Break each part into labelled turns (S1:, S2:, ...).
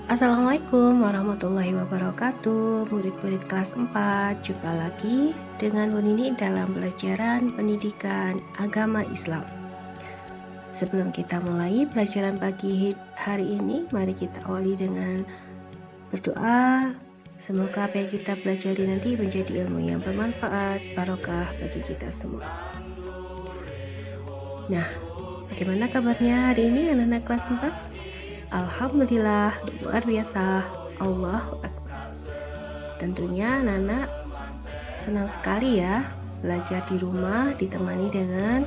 S1: Assalamualaikum warahmatullahi wabarakatuh. Murid-murid kelas 4, jumpa lagi dengan Bu Nini dalam pelajaran pendidikan agama Islam. Sebelum kita mulai pelajaran pagi hari ini, mari kita awali dengan berdoa. Semoga apa yang kita pelajari nanti menjadi ilmu yang bermanfaat, barokah bagi kita semua. Nah, bagaimana kabarnya hari ini anak-anak kelas 4? Alhamdulillah, luar biasa. Allahu Akbar. Tentunya anak-anak senang sekali ya belajar di rumah ditemani dengan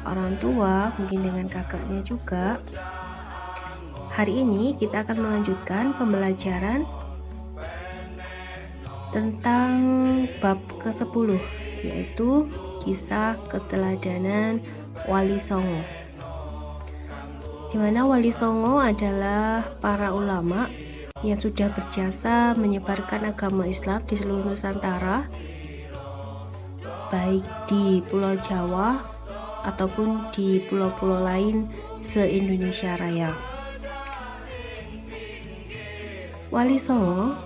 S1: orang tua, mungkin dengan kakaknya juga. Hari ini kita akan melanjutkan pembelajaran tentang bab ke-10, yaitu kisah keteladanan Wali Songo, di mana Wali Songo adalah para ulama yang sudah berjasa menyebarkan agama Islam di seluruh Nusantara, baik di Pulau Jawa ataupun di pulau-pulau lain se-Indonesia Raya. Wali Songo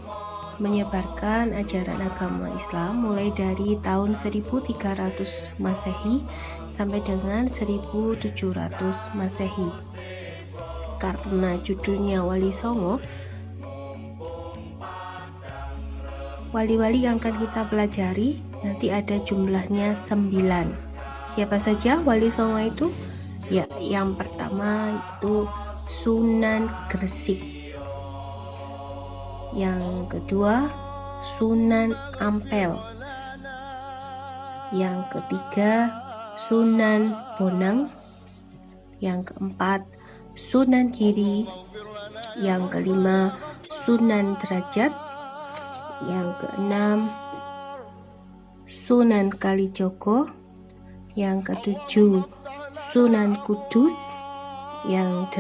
S1: menyebarkan ajaran agama Islam mulai dari tahun 1300 Masehi sampai dengan 1700 Masehi. Karena judulnya Wali Songo, wali-wali yang akan kita pelajari nanti ada jumlahnya 9. Siapa saja Wali Songo itu? Ya, yang pertama itu Sunan Gresik, yang kedua Sunan Ampel, yang ketiga Sunan Bonang, yang keempat Sunan Giri, yang kelima Sunan Derajat, yang keenam Sunan Kalijogo, yang ketujuh Sunan Kudus, yang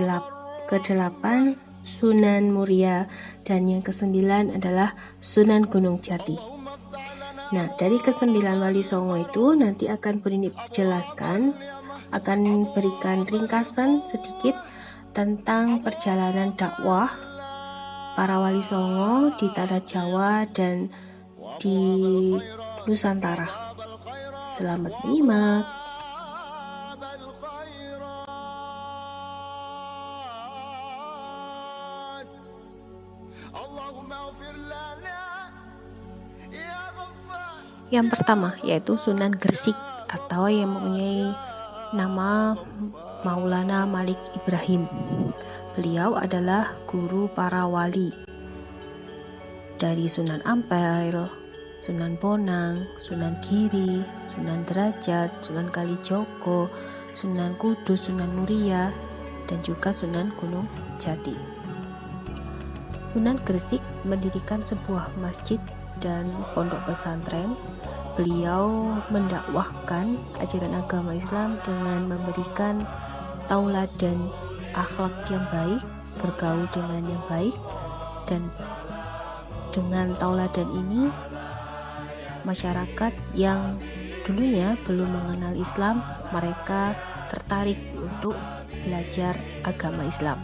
S1: kedelapan Sunan Muria, dan yang kesembilan adalah Sunan Gunung Jati. Nah, dari kesembilan Wali Songo itu nanti akan jelaskan, akan berikan ringkasan sedikit tentang perjalanan dakwah para Wali Songo di tanah Jawa dan di Nusantara. Selamat menyimak. Yang pertama yaitu Sunan Gresik, atau yang mempunyai nama Maulana Malik Ibrahim. Beliau adalah guru para wali dari Sunan Ampel, Sunan Bonang, Sunan Giri, Sunan Derajat, Sunan Kalijogo, Sunan Kudus, Sunan Muria, dan juga Sunan Gunung Jati. Sunan Gresik mendirikan sebuah masjid dan pondok pesantren. Beliau mendakwahkan ajaran agama Islam dengan memberikan tauladan akhlak yang baik, bergaul dengan yang baik, dan dengan tauladan ini masyarakat yang dulunya belum mengenal Islam, mereka tertarik untuk belajar agama Islam.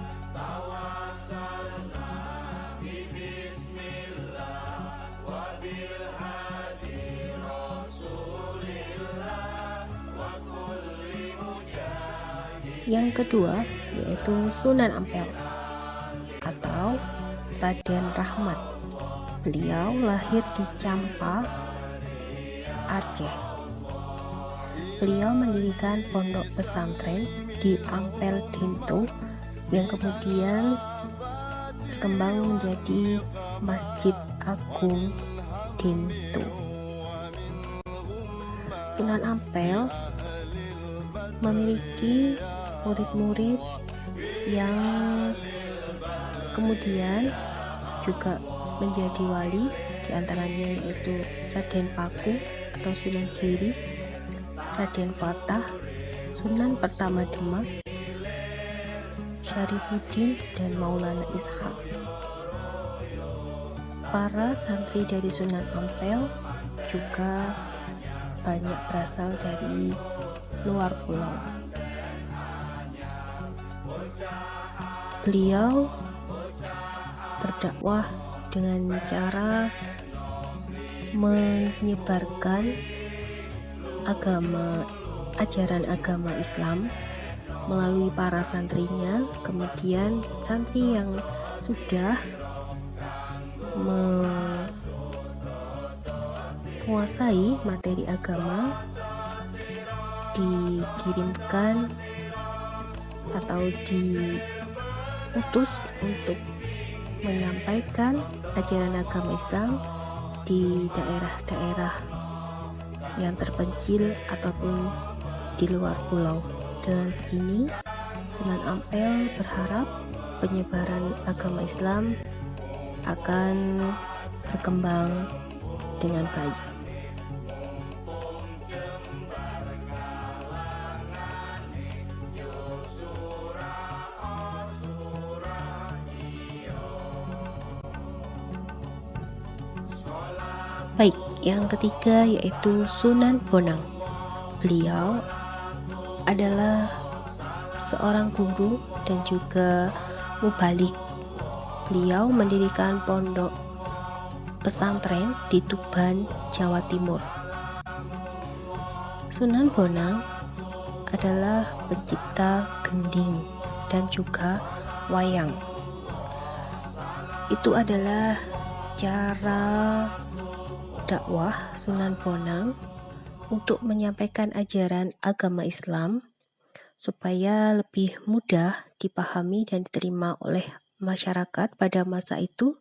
S1: Yang kedua yaitu Sunan Ampel atau Raden Rahmat. Beliau lahir di Campa, Aceh. Beliau mendirikan pondok pesantren di Ampel Dinto yang kemudian berkembang menjadi Masjid Agung Dinto. Sunan Ampel memiliki murid-murid yang kemudian juga menjadi wali, diantaranya yaitu Raden Paku atau Sunan Giri, Raden Fatah, Sunan Pertama Demak, Syarifuddin, dan Maulana Ishak. Para santri dari Sunan Ampel juga banyak berasal dari luar pulau. Beliau berdakwah dengan cara menyebarkan ajaran agama Islam melalui para santrinya. Kemudian santri yang sudah menguasai materi agama dikirimkan atau diutus untuk menyampaikan ajaran agama Islam di daerah-daerah yang terpencil ataupun di luar pulau. Dengan begini, Sunan Ampel berharap penyebaran agama Islam akan berkembang dengan baik. Baik, yang ketiga yaitu Sunan Bonang. Beliau adalah seorang guru dan juga mubalik. Beliau mendirikan pondok pesantren di Tuban, Jawa Timur. Sunan Bonang adalah pencipta gending dan juga wayang. Itu adalah cara dakwah Sunan Bonang untuk menyampaikan ajaran agama Islam supaya lebih mudah dipahami dan diterima oleh masyarakat pada masa itu,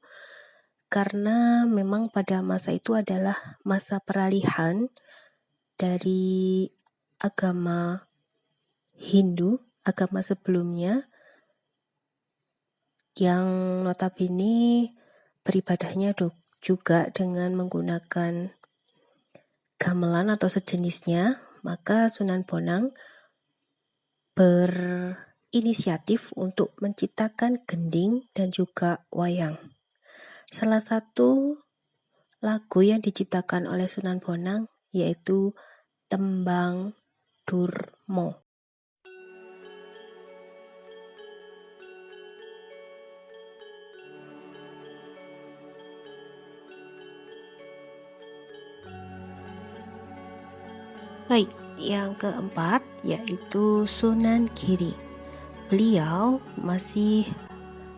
S1: karena memang pada masa itu adalah masa peralihan dari agama Hindu, agama sebelumnya yang notabene beribadahnya juga dengan menggunakan gamelan atau sejenisnya. Maka Sunan Bonang berinisiatif untuk menciptakan gending dan juga wayang. Salah satu lagu yang diciptakan oleh Sunan Bonang yaitu Tembang Durmo. Baik, yang keempat yaitu Sunan Giri. Beliau masih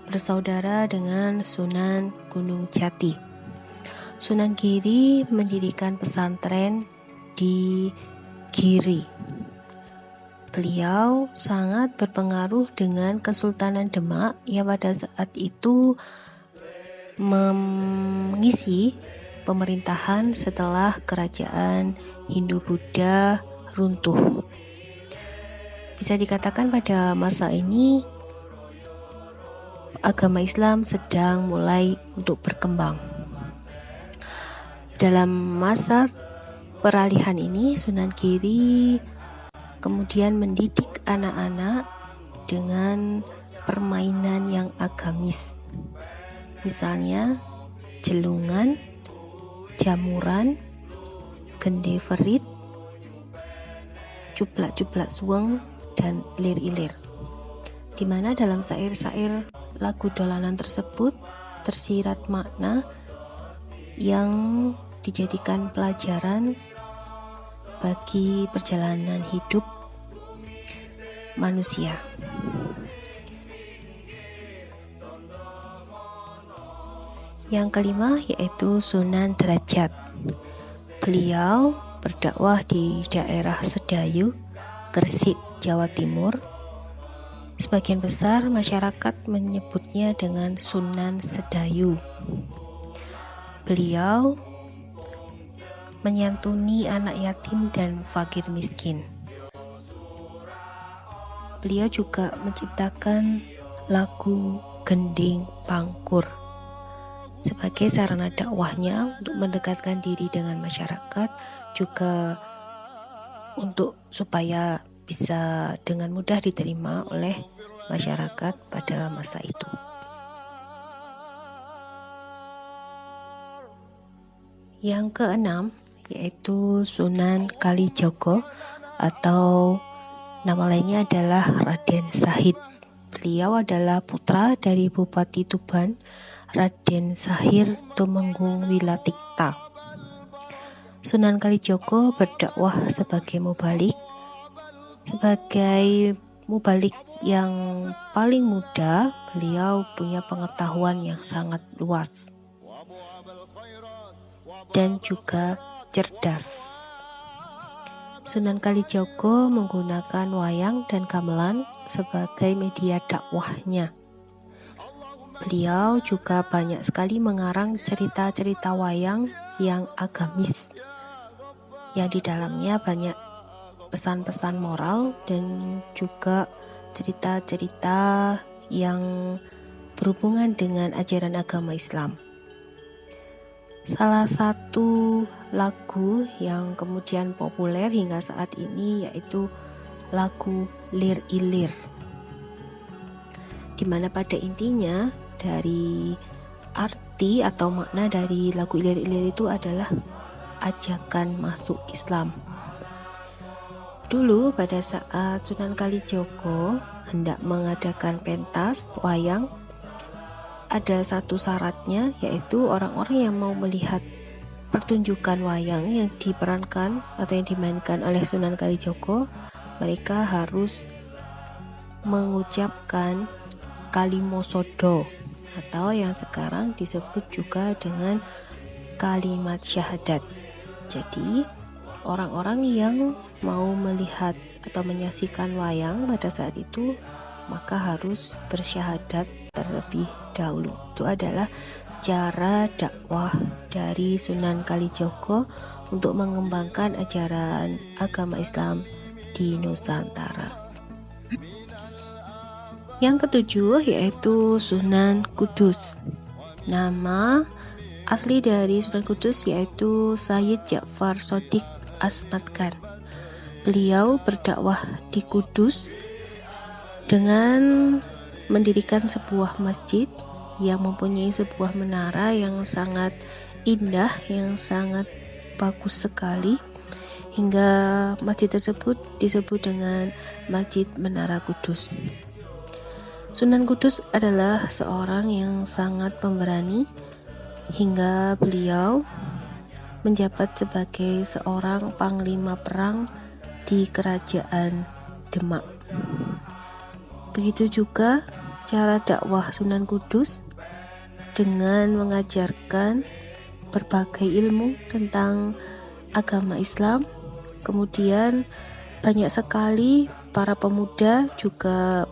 S1: bersaudara dengan Sunan Gunung Jati. Sunan Giri mendirikan pesantren di Giri. Beliau sangat berpengaruh dengan Kesultanan Demak yang pada saat itu mengisi pemerintahan setelah kerajaan Hindu-Buddha runtuh. Bisa dikatakan pada masa ini agama Islam sedang mulai untuk berkembang. Dalam masa peralihan ini, Sunan Giri kemudian mendidik anak-anak dengan permainan yang agamis. Misalnya jelungan, jamuran, gende ferit, cuplak-cuplak suweng, dan lir-ilir. Di mana dalam syair-syair lagu dolanan tersebut tersirat makna yang dijadikan pelajaran bagi perjalanan hidup manusia. Yang kelima yaitu Sunan Derajat. Beliau berdakwah di daerah Sedayu, Gresik, Jawa Timur. Sebagian besar masyarakat menyebutnya dengan Sunan Sedayu. Beliau menyantuni anak yatim dan fakir miskin. Beliau juga menciptakan lagu gending pangkur sebagai sarana dakwahnya untuk mendekatkan diri dengan masyarakat, juga untuk supaya bisa dengan mudah diterima oleh masyarakat pada masa itu. Yang keenam yaitu Sunan Kalijogo, atau nama lainnya adalah Raden Sahid. Beliau adalah putra dari Bupati Tuban Raden Sahir Tumenggung Wilatikta. Sunan Kalijaga berdakwah sebagai mubalik yang paling muda. Beliau punya pengetahuan yang sangat luas dan juga cerdas. Sunan Kalijaga menggunakan wayang dan gamelan sebagai media dakwahnya. Beliau juga banyak sekali mengarang cerita-cerita wayang yang agamis, yang di dalamnya banyak pesan-pesan moral dan juga cerita-cerita yang berhubungan dengan ajaran agama Islam. Salah satu lagu yang kemudian populer hingga saat ini yaitu lagu Lir Ilir, di mana pada intinya dari arti atau makna dari lagu Lir Ilir itu adalah ajakan masuk Islam. Dulu pada saat Sunan Kalijaga hendak mengadakan pentas wayang, ada satu syaratnya, yaitu orang-orang yang mau melihat pertunjukan wayang yang diperankan atau yang dimainkan oleh Sunan Kalijaga, mereka harus mengucapkan kalimo sodo atau yang sekarang disebut juga dengan kalimat syahadat. Jadi orang-orang yang mau melihat atau menyaksikan wayang pada saat itu maka harus bersyahadat terlebih dahulu. Itu adalah cara dakwah dari Sunan Kalijaga untuk mengembangkan ajaran agama Islam di Nusantara. Yang ketujuh yaitu Sunan Kudus. Nama asli dari Sunan Kudus yaitu Sayyid Ja'far Shodiq Asmad Khan. Beliau berdakwah di Kudus dengan mendirikan sebuah masjid yang mempunyai sebuah menara yang sangat indah, yang sangat bagus sekali, hingga masjid tersebut disebut dengan Masjid Menara Kudus. Sunan Kudus adalah seorang yang sangat pemberani, hingga beliau menjabat sebagai seorang panglima perang di Kerajaan Demak. Begitu juga cara dakwah Sunan Kudus dengan mengajarkan berbagai ilmu tentang agama Islam. Kemudian banyak sekali para pemuda juga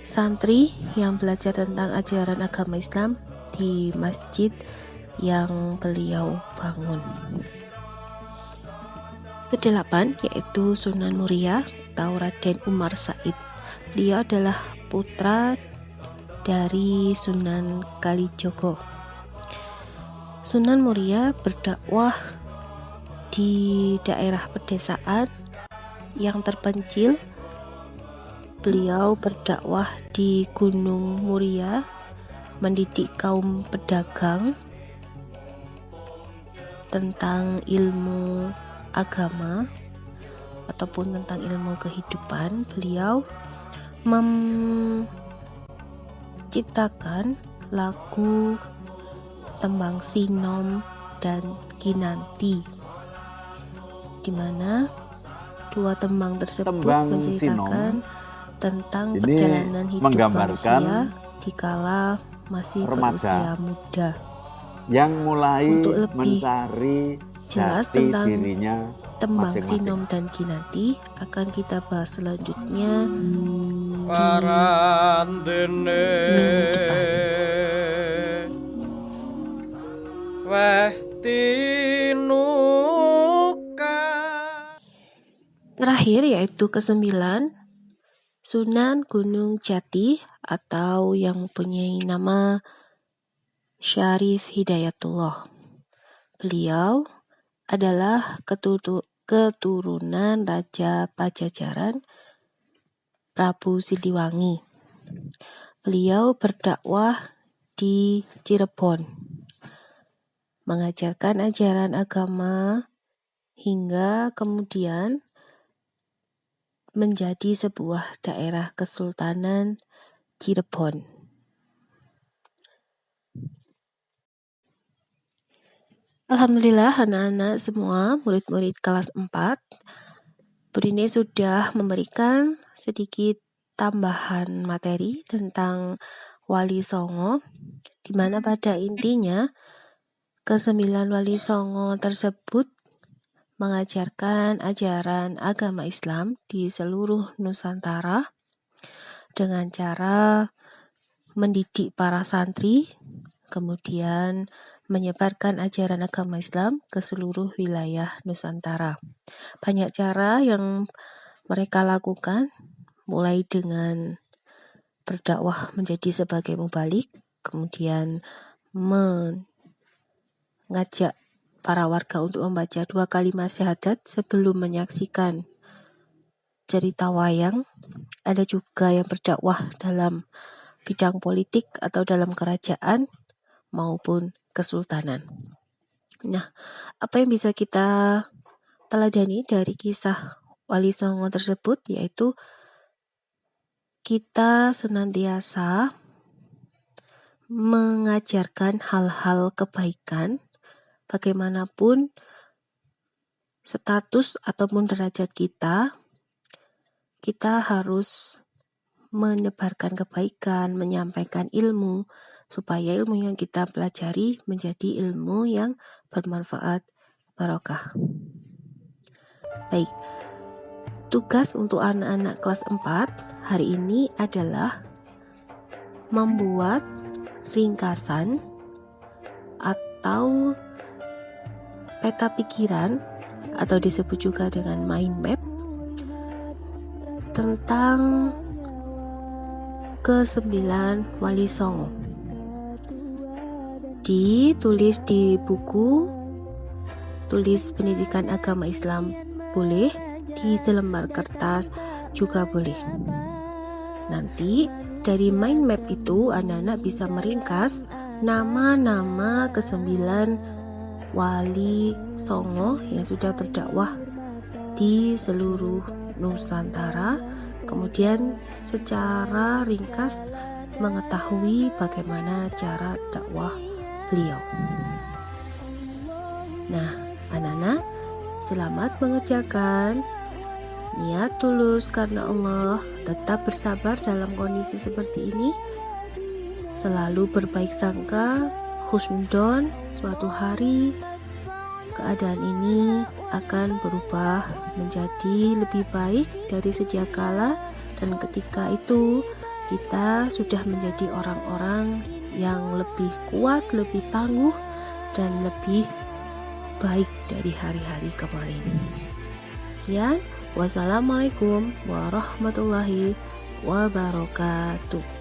S1: santri yang belajar tentang ajaran agama Islam di masjid yang beliau bangun. Kedelapan yaitu Sunan Muria atau Raden Umar Said. Beliau adalah putra dari Sunan Kalijaga. Sunan Muria berdakwah di daerah pedesaan yang terpencil. Beliau berdakwah di Gunung Muria, mendidik kaum pedagang tentang ilmu agama ataupun tentang ilmu kehidupan. Beliau menciptakan lagu Tembang Sinom dan Kinanti, di mana dua tembang tersebut menceritakan tentang perjalanan hidup manusia dikala masih berusia muda,
S2: yang mulai
S1: untuk lebih
S2: mencari
S1: jelas
S2: jati
S1: tentang
S2: dirinya
S1: Tembang
S2: masing-masing.
S1: Sinom dan Kinanti akan kita bahas selanjutnya di minggu depan. Terakhir yaitu ke-9, Sunan Gunung Jati atau yang mempunyai nama Syarif Hidayatullah. Beliau adalah keturunan Raja Pajajaran Prabu Siliwangi. Beliau berdakwah di Cirebon, mengajarkan ajaran agama hingga kemudian menjadi sebuah daerah Kesultanan Cirebon. Alhamdulillah anak-anak semua, murid-murid kelas 4, Bu Rini sudah memberikan sedikit tambahan materi tentang Wali Songo, di mana pada intinya ke-9 Wali Songo tersebut mengajarkan ajaran agama Islam di seluruh Nusantara dengan cara mendidik para santri, kemudian menyebarkan ajaran agama Islam ke seluruh wilayah Nusantara. Banyak cara yang mereka lakukan, mulai dengan berdakwah menjadi sebagai mubalik, kemudian mengajak para warga untuk membaca 2 kalimat syahadat sebelum menyaksikan cerita wayang. Ada juga yang berdakwah dalam bidang politik atau dalam kerajaan maupun kesultanan. Nah, apa yang bisa kita teladani dari kisah Wali Songo tersebut, yaitu kita senantiasa mengajarkan hal-hal kebaikan bagaimanapun status ataupun derajat kita harus menebarkan kebaikan, menyampaikan ilmu, supaya ilmu yang kita pelajari menjadi ilmu yang bermanfaat, barokah. Baik, tugas untuk anak-anak kelas 4 hari ini adalah membuat ringkasan atau peta pikiran atau disebut juga dengan mind map tentang ke-9 Wali Songo. Ditulis di buku tulis pendidikan agama Islam boleh, di selembar kertas juga boleh. Nanti dari mind map itu anak-anak bisa meringkas nama-nama ke-9 Wali Songo yang sudah berdakwah di seluruh Nusantara, kemudian secara ringkas mengetahui bagaimana cara dakwah beliau. Nah, anak-anak, selamat mengerjakan. Niat tulus karena Allah, tetap bersabar dalam kondisi seperti ini. Selalu berbaik sangka, husnudon, suatu hari keadaan ini akan berubah menjadi lebih baik dari sedia kala, dan ketika itu kita sudah menjadi orang-orang yang lebih kuat, lebih tangguh, dan lebih baik dari hari-hari kemarin. Sekian, wassalamualaikum warahmatullahi wabarakatuh.